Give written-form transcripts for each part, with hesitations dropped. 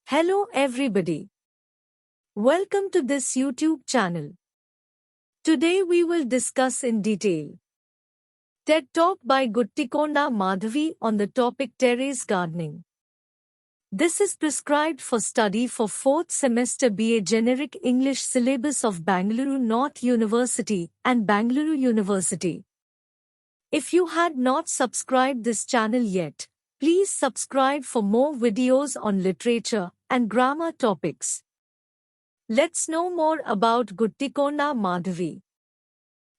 Hello everybody. Welcome to this YouTube channel. Today we will discuss in detail TED Talk by Guttikonda Madhavi on the topic terrace gardening. This is prescribed for study for 4th semester BA Generic English syllabus of Bangalore North University and Bangalore University. If you had not subscribed this channel yet, please subscribe for more videos on literature and grammar topics. Let's know more about Guttikonda Madhavi.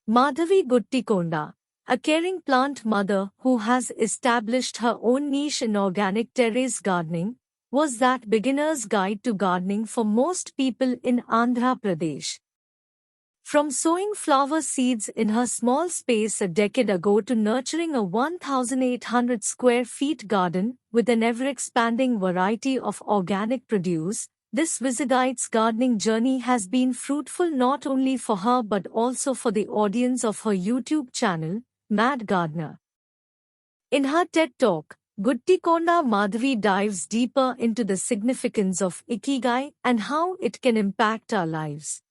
Madhavi Guttikonda, a caring plant mother who has established her own niche in organic terrace gardening, was that beginner's guide to gardening for most people in Andhra Pradesh. From sowing flower seeds in her small space a decade ago to nurturing a 1,800 square feet garden with an ever-expanding variety of organic produce, this Visagite's gardening journey has been fruitful not only for her but also for the audience of her YouTube channel, Mad Gardener. In her TED Talk, Guttikonda Madhavi dives deeper into the significance of ikigai and how it can impact our lives.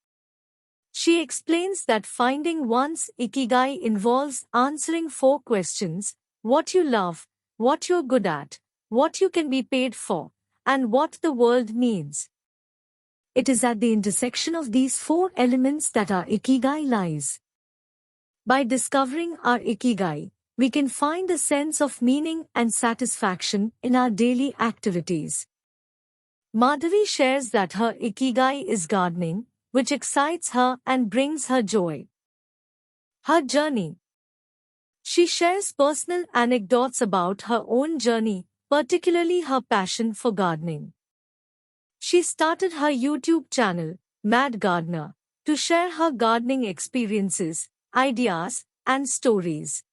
She explains that finding one's ikigai involves answering 4 questions: what you love, what you're good at, what you can be paid for, and what the world needs. It is at the intersection of these 4 elements that our ikigai lies. By discovering our ikigai, we can find a sense of meaning and satisfaction in our daily activities. Madhavi shares that her ikigai is gardening, which excites her and brings her joy. Her journey. She shares personal anecdotes about her own journey, particularly her passion for gardening. She started her YouTube channel, Mad Gardener, to share her gardening experiences, ideas, and stories.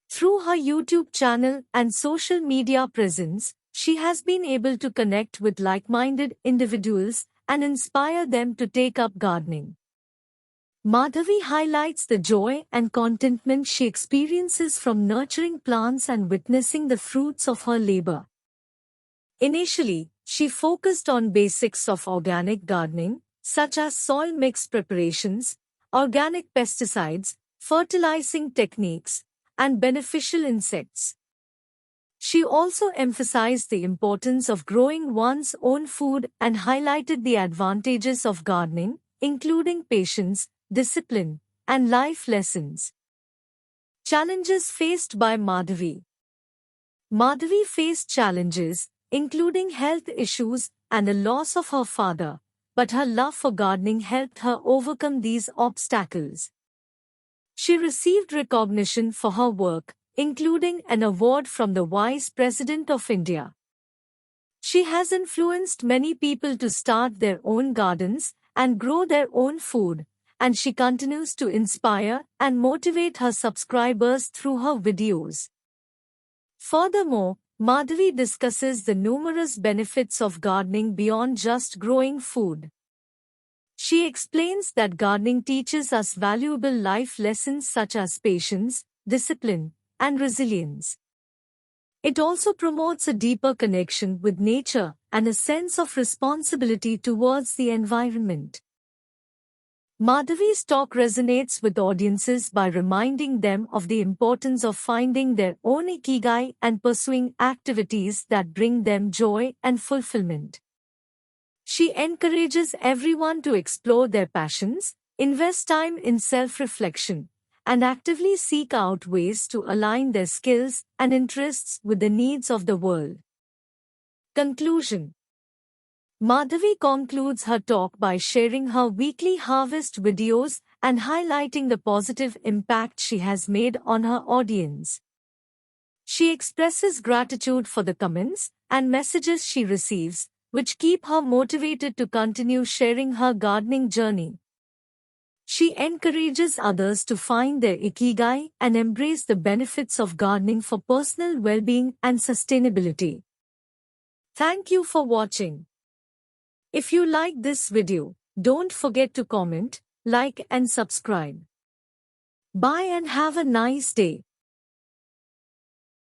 Through her YouTube channel and social media presence, she has been able to connect with like-minded individuals and inspire them to take up gardening. Madhavi highlights the joy and contentment she experiences from nurturing plants and witnessing the fruits of her labor. Initially, she focused on basics of organic gardening, such as soil mix preparations, organic pesticides, fertilizing techniques, and beneficial insects. She also emphasized the importance of growing one's own food and highlighted the advantages of gardening, including patience, discipline, and life lessons. Challenges faced by Madhavi. Madhavi faced challenges, including health issues and the loss of her father, but her love for gardening helped her overcome these obstacles. She received recognition for her work, including an award from the Vice President of India. She has influenced many people to start their own gardens and grow their own food, and she continues to inspire and motivate her subscribers through her videos. Furthermore, Madhavi discusses the numerous benefits of gardening beyond just growing food. She explains that gardening teaches us valuable life lessons such as patience, discipline, and resilience. It also promotes a deeper connection with nature and a sense of responsibility towards the environment. Madhavi's talk resonates with audiences by reminding them of the importance of finding their own ikigai and pursuing activities that bring them joy and fulfillment. She encourages everyone to explore their passions, invest time in self-reflection, and actively seek out ways to align their skills and interests with the needs of the world. Conclusion. Madhavi concludes her talk by sharing her weekly harvest videos and highlighting the positive impact she has made on her audience. She expresses gratitude for the comments and messages she receives, which keep her motivated to continue sharing her gardening journey. She encourages others to find their ikigai and embrace the benefits of gardening for personal well-being and sustainability. Thank you for watching. If you like this video, don't forget to comment, like and subscribe. Bye and have a nice day.